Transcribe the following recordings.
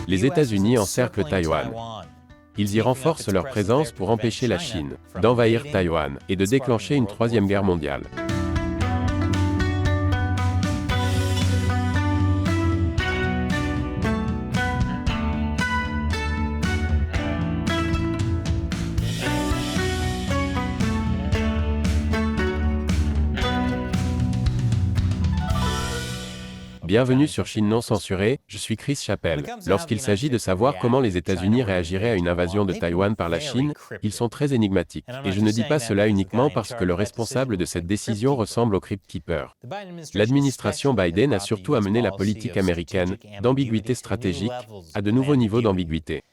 Les États-Unis encerclent Taïwan. Ils y renforcent leur présence pour empêcher la Chine d'envahir Taïwan et de déclencher une troisième guerre mondiale. Bienvenue sur Chine non censurée, je suis Chris Chappell. Lorsqu'il s'agit de savoir comment les États-Unis réagiraient à une invasion de Taïwan par la Chine, ils sont très énigmatiques. Et je ne dis pas cela uniquement parce que le responsable de cette décision ressemble au Crypt Keeper. L'administration Biden a surtout amené la politique américaine d'ambiguïté stratégique à de nouveaux niveaux d'ambiguïté.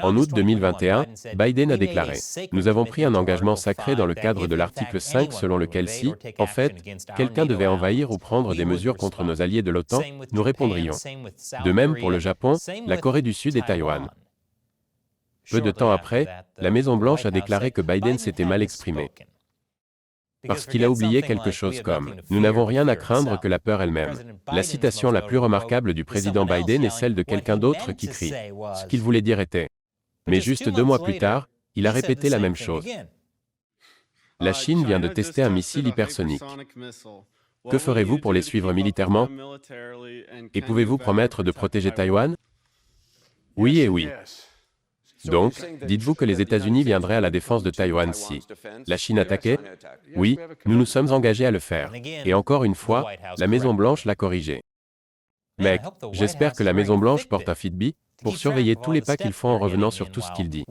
En août 2021, Biden a déclaré « Nous avons pris un engagement sacré dans le cadre de l'article 5 selon lequel si, en fait, quelqu'un devait envahir ou prendre des mesures contre nos alliés de l'OTAN, nous répondrions. » De même pour le Japon, la Corée du Sud et Taïwan. Peu de temps après, la Maison-Blanche a déclaré que Biden s'était mal exprimé. Parce qu'il a oublié quelque chose comme « Nous n'avons rien à craindre que la peur elle-même ». La citation la plus remarquable du président Biden est celle de quelqu'un d'autre qui crie. Ce qu'il voulait dire était mais juste 2 mois plus tard, il a répété la même chose. La Chine vient de tester un missile hypersonique. Que ferez-vous pour les suivre militairement? Et pouvez-vous promettre de protéger Taïwan? Oui et oui. Donc, dites-vous que les États-Unis viendraient à la défense de Taïwan si la Chine attaquait? Oui, nous nous sommes engagés à le faire. Et encore une fois, la Maison-Blanche l'a corrigé. Mec, j'espère que la Maison-Blanche porte un Fitbit pour surveiller tous les pas qu'ils font en revenant sur tout ce qu'il dit.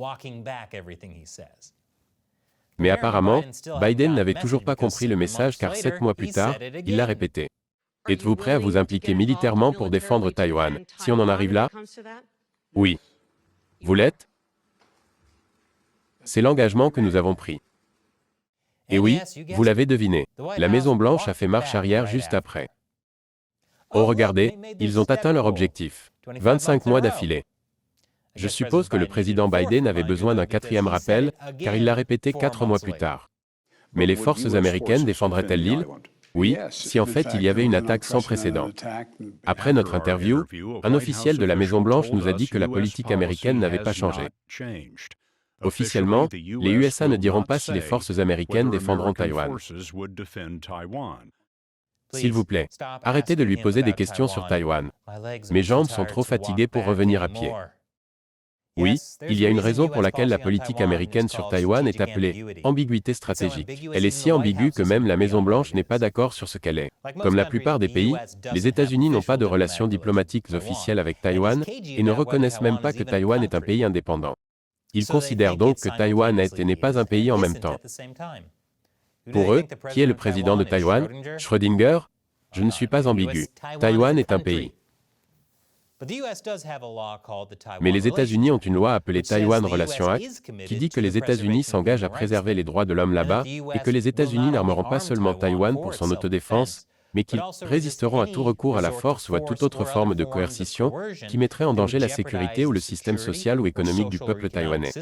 Mais apparemment, Biden n'avait toujours pas compris le message car 7 mois plus tard, il l'a répété. Êtes-vous prêt à vous impliquer militairement pour défendre Taïwan, si on en arrive là? Oui. Vous l'êtes? C'est l'engagement que nous avons pris. Et oui, vous l'avez deviné, la Maison-Blanche a fait marche arrière juste après. Oh regardez, ils ont atteint leur objectif. 25 mois d'affilée. Je suppose que le président Biden avait besoin d'un 4e rappel, car il l'a répété 4 mois plus tard. Mais les forces américaines défendraient-elles l'île? Oui, si en fait il y avait une attaque sans précédent. Après notre interview, un officiel de la Maison-Blanche nous a dit que la politique américaine n'avait pas changé. Officiellement, les USA ne diront pas si les forces américaines défendront Taïwan. S'il vous plaît, arrêtez de lui poser des questions sur Taïwan. Mes jambes sont trop fatiguées pour revenir à pied. Oui, il y a une raison pour laquelle la politique américaine sur Taïwan est appelée ambiguïté stratégique. Elle est si ambiguë que même la Maison-Blanche n'est pas d'accord sur ce qu'elle est. Comme la plupart des pays, les États-Unis n'ont pas de relations diplomatiques officielles avec Taïwan et ne reconnaissent même pas que Taïwan est un pays indépendant. Ils considèrent donc que Taïwan est et n'est pas un pays en même temps. Pour eux, qui est le président de Taïwan? Schrödinger? Je ne suis pas ambigu. Taïwan est un pays. Mais les États-Unis ont une loi appelée Taïwan Relation Act, qui dit que les États-Unis s'engagent à préserver les droits de l'homme là-bas, et que les États-Unis n'armeront pas seulement Taïwan pour son autodéfense, mais qu'ils résisteront à tout recours à la force ou à toute autre forme de coercition qui mettrait en danger la sécurité ou le système social ou économique du peuple taïwanais.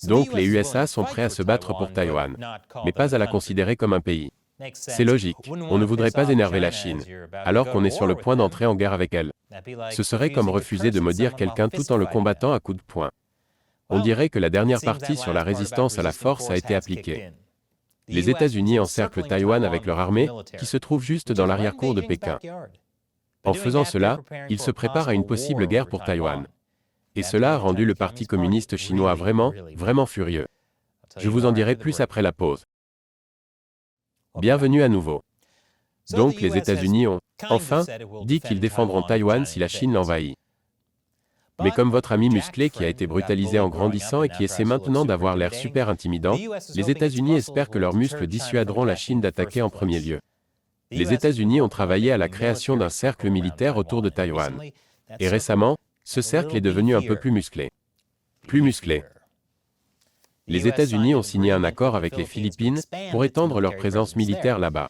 Donc les USA sont prêts à se battre pour Taïwan, mais pas à la considérer comme un pays. C'est logique, on ne voudrait pas énerver la Chine, alors qu'on est sur le point d'entrer en guerre avec elle. Ce serait comme refuser de maudire quelqu'un tout en le combattant à coups de poing. On dirait que la dernière partie sur la résistance à la force a été appliquée. Les États-Unis encerclent Taïwan avec leur armée, qui se trouve juste dans l'arrière-cour de Pékin. En faisant cela, ils se préparent à une possible guerre pour Taïwan. Et cela a rendu le Parti communiste chinois vraiment furieux. Je vous en dirai plus après la pause. Bienvenue à nouveau. Donc les États-Unis ont, enfin, dit qu'ils défendront Taïwan si la Chine l'envahit. Mais comme votre ami musclé qui a été brutalisé en grandissant et qui essaie maintenant d'avoir l'air super intimidant, les États-Unis espèrent que leurs muscles dissuaderont la Chine d'attaquer en premier lieu. Les États-Unis ont travaillé à la création d'un cercle militaire autour de Taïwan. Et récemment, ce cercle est devenu un peu plus musclé. Plus musclé. Les États-Unis ont signé un accord avec les Philippines pour étendre leur présence militaire là-bas.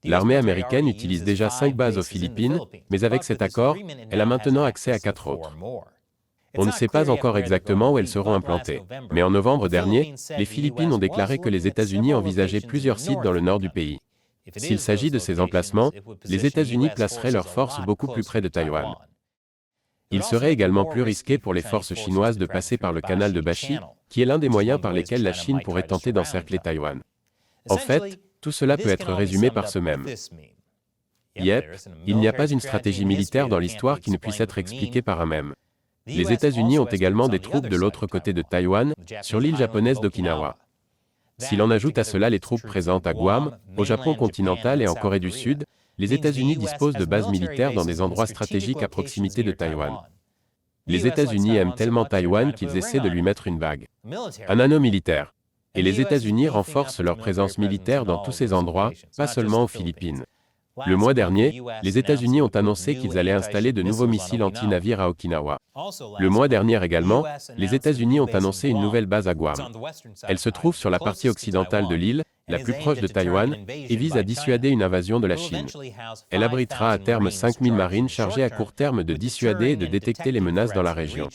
L'armée américaine utilise déjà 5 bases aux Philippines, mais avec cet accord, elle a maintenant accès à 4 autres. On ne sait pas encore exactement où elles seront implantées. Mais en novembre dernier, les Philippines ont déclaré que les États-Unis envisageaient plusieurs sites dans le nord du pays. S'il s'agit de ces emplacements, les États-Unis placeraient leurs forces beaucoup plus près de Taïwan. Il serait également plus risqué pour les forces chinoises de passer par le canal de Bashi, qui est l'un des moyens par lesquels la Chine pourrait tenter d'encercler Taïwan. En fait, tout cela peut être résumé par ce mème. Yep, il n'y a pas une stratégie militaire dans l'histoire qui ne puisse être expliquée par un mème. Les États-Unis ont également des troupes de l'autre côté de Taïwan, sur l'île japonaise d'Okinawa. Si l'on ajoute à cela les troupes présentes à Guam, au Japon continental et en Corée du Sud, les États-Unis disposent de bases militaires dans des endroits stratégiques à proximité de Taïwan. Les États-Unis aiment tellement Taïwan qu'ils essaient de lui mettre une bague. Un anneau militaire. Et les États-Unis renforcent leur présence militaire dans tous ces endroits, pas seulement aux Philippines. Le mois dernier, les États-Unis ont annoncé qu'ils allaient installer de nouveaux missiles anti-navires à Okinawa. Le mois dernier également, les États-Unis ont annoncé une nouvelle base à Guam. Elle se trouve sur la partie occidentale de l'île, la plus proche de Taïwan, et vise à dissuader une invasion de la Chine. Elle abritera à terme 5000 marines chargés à court terme de dissuader et de détecter les menaces dans la région.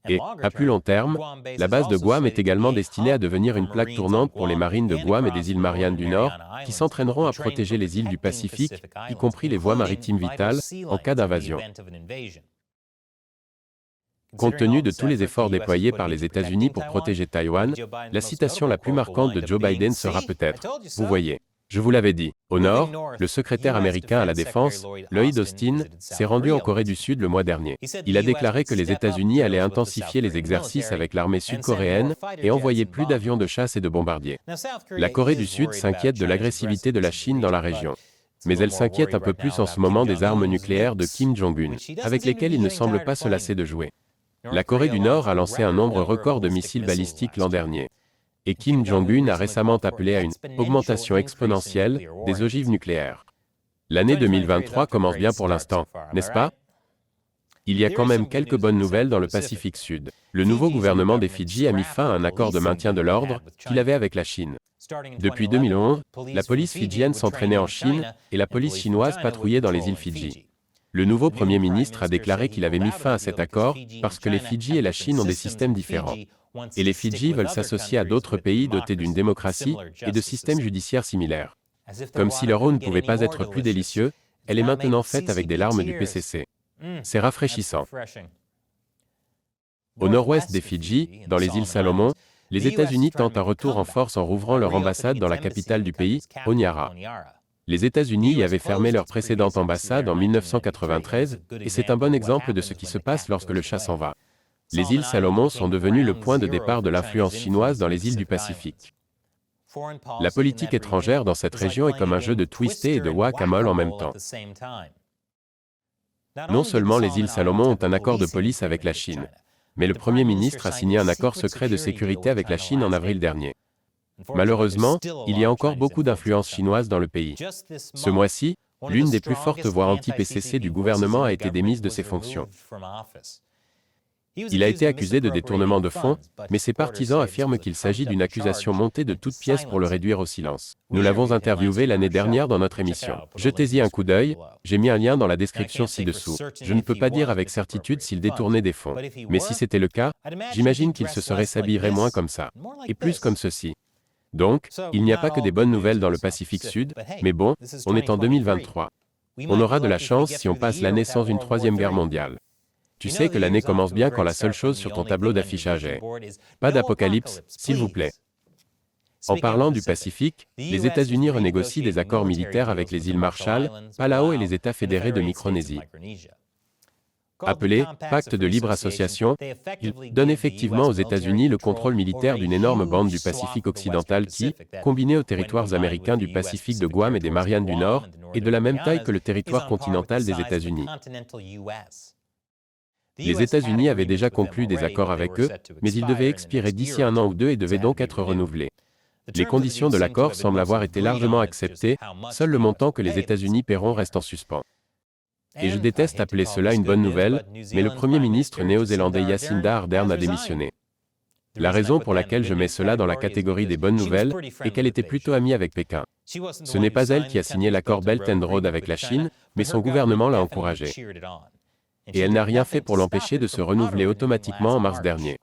Et, à plus long terme, la base de Guam est également destinée à devenir une plaque tournante pour les marines de Guam et des îles Mariannes du Nord, qui s'entraîneront à protéger les îles du Pacifique, y compris les voies maritimes vitales, en cas d'invasion. Compte tenu de tous les efforts déployés par les États-Unis pour protéger Taïwan, la citation la plus marquante de Joe Biden sera peut-être « Vous voyez, je vous l'avais dit ». Au nord, le secrétaire américain à la Défense, Lloyd Austin, s'est rendu en Corée du Sud le mois dernier. Il a déclaré que les États-Unis allaient intensifier les exercices avec l'armée sud-coréenne et envoyer plus d'avions de chasse et de bombardiers. La Corée du Sud s'inquiète de l'agressivité de la Chine dans la région. Mais elle s'inquiète un peu plus en ce moment des armes nucléaires de Kim Jong-un, avec lesquelles il ne semble pas se lasser de jouer. La Corée du Nord a lancé un nombre record de missiles balistiques l'an dernier. Et Kim Jong-un a récemment appelé à une augmentation exponentielle des ogives nucléaires. L'année 2023 commence bien pour l'instant, n'est-ce pas? Il y a quand même quelques bonnes nouvelles dans le Pacifique Sud. Le nouveau gouvernement des Fidji a mis fin à un accord de maintien de l'ordre qu'il avait avec la Chine. Depuis 2011, la police fidjienne s'entraînait en Chine et la police chinoise patrouillait dans les îles Fidji. Le nouveau Premier ministre a déclaré qu'il avait mis fin à cet accord parce que les Fidji et la Chine ont des systèmes différents. Et les Fidji veulent s'associer à d'autres pays dotés d'une démocratie et de systèmes judiciaires similaires. Comme si leur eau ne pouvait pas être plus délicieux, elle est maintenant faite avec des larmes du PCC. C'est rafraîchissant. Au nord-ouest des Fidji, dans les îles Salomon, les États-Unis tentent un retour en force en rouvrant leur ambassade dans la capitale du pays, Honiara. Les États-Unis y avaient fermé leur précédente ambassade en 1993, et c'est un bon exemple de ce qui se passe lorsque le chat s'en va. Les îles Salomon sont devenues le point de départ de l'influence chinoise dans les îles du Pacifique. La politique étrangère dans cette région est comme un jeu de twister et de whack-a-mole en même temps. Non seulement les îles Salomon ont un accord de police avec la Chine, mais le Premier ministre a signé un accord secret de sécurité avec la Chine en avril dernier. Malheureusement, il y a encore beaucoup d'influence chinoise dans le pays. Ce mois-ci, l'une des plus fortes voix anti-PCC du gouvernement a été démise de ses fonctions. Il a été accusé de détournement de fonds, mais ses partisans affirment qu'il s'agit d'une accusation montée de toutes pièces pour le réduire au silence. Nous l'avons interviewé l'année dernière dans notre émission. Jetez-y un coup d'œil, j'ai mis un lien dans la description ci-dessous. Je ne peux pas dire avec certitude s'il détournait des fonds. Mais si c'était le cas, j'imagine qu'il se s'habillerait moins comme ça, et plus comme ceci. Donc, il n'y a pas que des bonnes nouvelles dans le Pacifique Sud, mais bon, on est en 2023. On aura de la chance si on passe l'année sans une troisième guerre mondiale. Tu sais que l'année commence bien quand la seule chose sur ton tableau d'affichage est « Pas d'apocalypse, s'il vous plaît ». En parlant du Pacifique, les États-Unis renégocient des accords militaires avec les îles Marshall, Palau et les États fédérés de Micronésie. Appelé « Pacte de libre association », il donne effectivement aux États-Unis le contrôle militaire d'une énorme bande du Pacifique occidental qui, combinée aux territoires américains du Pacifique de Guam et des Mariannes du Nord, est de la même taille que le territoire continental des États-Unis. Les États-Unis avaient déjà conclu des accords avec eux, mais ils devaient expirer d'ici un an ou deux et devaient donc être renouvelés. Les conditions de l'accord semblent avoir été largement acceptées, seul le montant que les États-Unis paieront reste en suspens. Et je déteste appeler cela une bonne nouvelle, mais le Premier ministre néo-zélandais Jacinda Ardern a démissionné. La raison pour laquelle je mets cela dans la catégorie des bonnes nouvelles est qu'elle était plutôt amie avec Pékin. Ce n'est pas elle qui a signé l'accord Belt and Road avec la Chine, mais son gouvernement l'a encouragé. Et elle n'a rien fait pour l'empêcher de se renouveler automatiquement en mars dernier.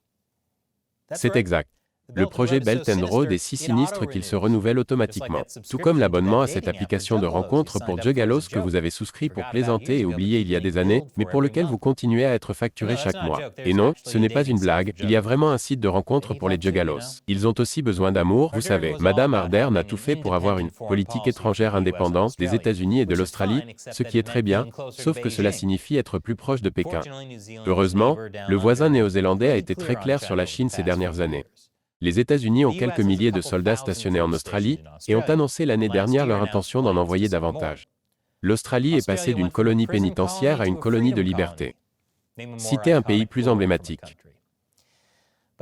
C'est exact. Le projet Belt and Road est si sinistre qu'il se renouvelle automatiquement. Tout comme l'abonnement à cette application de rencontre pour Juggalos que vous avez souscrit pour plaisanter et oublier il y a des années, mais pour lequel vous continuez à être facturé chaque mois. Et non, ce n'est pas une blague, il y a vraiment un site de rencontre pour les Juggalos. Ils ont aussi besoin d'amour, vous savez. Madame Ardern a tout fait pour avoir une politique étrangère indépendante des États-Unis et de l'Australie, ce qui est très bien, sauf que cela signifie être plus proche de Pékin. Heureusement, le voisin néo-zélandais a été très clair sur la Chine ces dernières années. Les États-Unis ont quelques milliers de soldats stationnés en Australie et ont annoncé l'année dernière leur intention d'en envoyer davantage. L'Australie est passée d'une colonie pénitentiaire à une colonie de liberté. Citez un pays plus emblématique.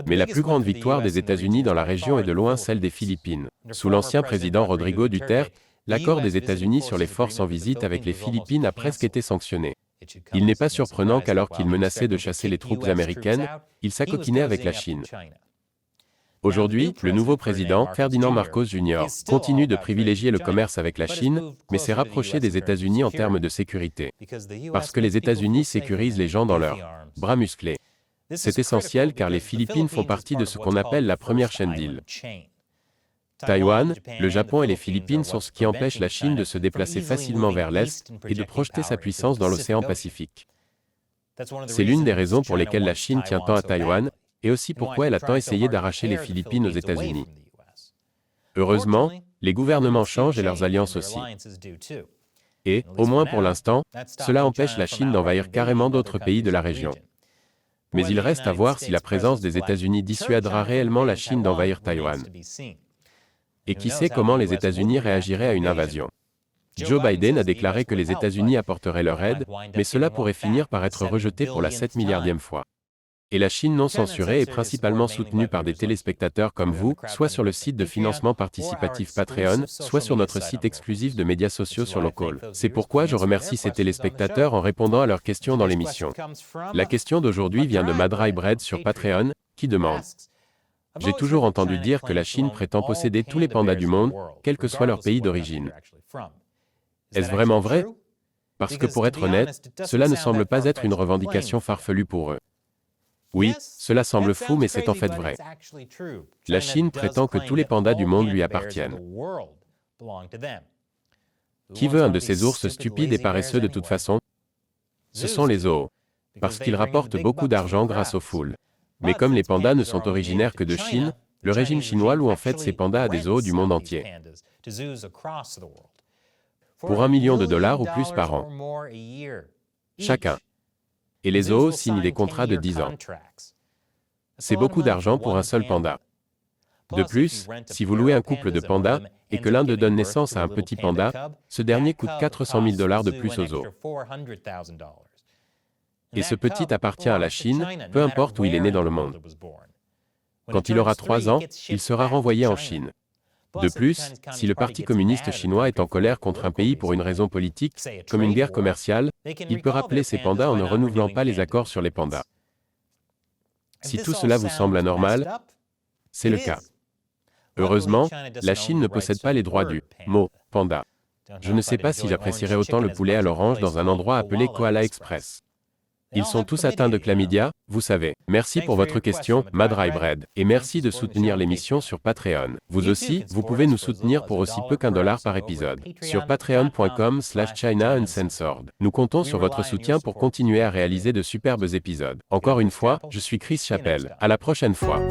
Mais la plus grande victoire des États-Unis dans la région est de loin celle des Philippines. Sous l'ancien président Rodrigo Duterte, l'accord des États-Unis sur les forces en visite avec les Philippines a presque été sanctionné. Il n'est pas surprenant qu'alors qu'il menaçait de chasser les troupes américaines, il s'acoquinait avec la Chine. Aujourd'hui, le nouveau président, Ferdinand Marcos Jr., continue de privilégier le commerce avec la Chine, mais s'est rapproché des États-Unis en termes de sécurité. Parce que les États-Unis sécurisent les gens dans leurs bras musclés. C'est essentiel car les Philippines font partie de ce qu'on appelle la première chaîne d'îles. Taïwan, le Japon et les Philippines sont ce qui empêche la Chine de se déplacer facilement vers l'Est et de projeter sa puissance dans l'océan Pacifique. C'est l'une des raisons pour lesquelles la Chine tient tant à Taïwan, et aussi pourquoi elle a tant essayé d'arracher les Philippines aux États-Unis. Heureusement, les gouvernements changent et leurs alliances aussi. Et, au moins pour l'instant, cela empêche la Chine d'envahir carrément d'autres pays de la région. Mais il reste à voir si la présence des États-Unis dissuadera réellement la Chine d'envahir Taïwan. Et qui sait comment les États-Unis réagiraient à une invasion. Joe Biden a déclaré que les États-Unis apporteraient leur aide, mais cela pourrait finir par être rejeté pour la 7 milliardième fois. Et la Chine non censurée est principalement soutenue par des téléspectateurs comme vous, soit sur le site de financement participatif Patreon, soit sur notre site exclusif de médias sociaux sur Local. C'est pourquoi je remercie ces téléspectateurs en répondant à leurs questions dans l'émission. La question d'aujourd'hui vient de Madrai Bread sur Patreon, qui demande: j'ai toujours entendu dire que la Chine prétend posséder tous les pandas du monde, quel que soit leur pays d'origine. Est-ce vraiment vrai? Parce que pour être honnête, cela ne semble pas être une revendication farfelue pour eux. Oui, cela semble fou mais c'est en fait vrai. La Chine prétend que tous les pandas du monde lui appartiennent. Qui veut un de ces ours stupides et paresseux de toute façon? Ce sont les zoos. Parce qu'ils rapportent beaucoup d'argent grâce aux foules. Mais comme les pandas ne sont originaires que de Chine, le régime chinois loue en fait ces pandas à des zoos du monde entier. Pour $1 million ou plus par an. Chacun. Et les zoos signent des contrats de 10 ans. C'est beaucoup d'argent pour un seul panda. De plus, si vous louez un couple de pandas, et que l'un d'eux donne naissance à un petit panda, ce dernier coûte $400 000 de plus aux zoos. Et ce petit appartient à la Chine, peu importe où il est né dans le monde. Quand il aura 3 ans, il sera renvoyé en Chine. De plus, si le Parti communiste chinois est en colère contre un pays pour une raison politique, comme une guerre commerciale, il peut rappeler ces pandas en ne renouvelant pas les accords sur les pandas. Si tout cela vous semble anormal, c'est le cas. Heureusement, la Chine ne possède pas les droits du mot panda. Je ne sais pas si j'apprécierais autant le poulet à l'orange dans un endroit appelé Koala Express. Ils sont tous atteints de chlamydia, vous savez. Merci pour votre question, Madrai Bread. Et merci de soutenir l'émission sur Patreon. Vous aussi, vous pouvez nous soutenir pour aussi peu qu'$1 par épisode. Sur patreon.com/China Uncensored. Nous comptons sur votre soutien pour continuer à réaliser de superbes épisodes. Encore une fois, je suis Chris Chappell. À la prochaine fois.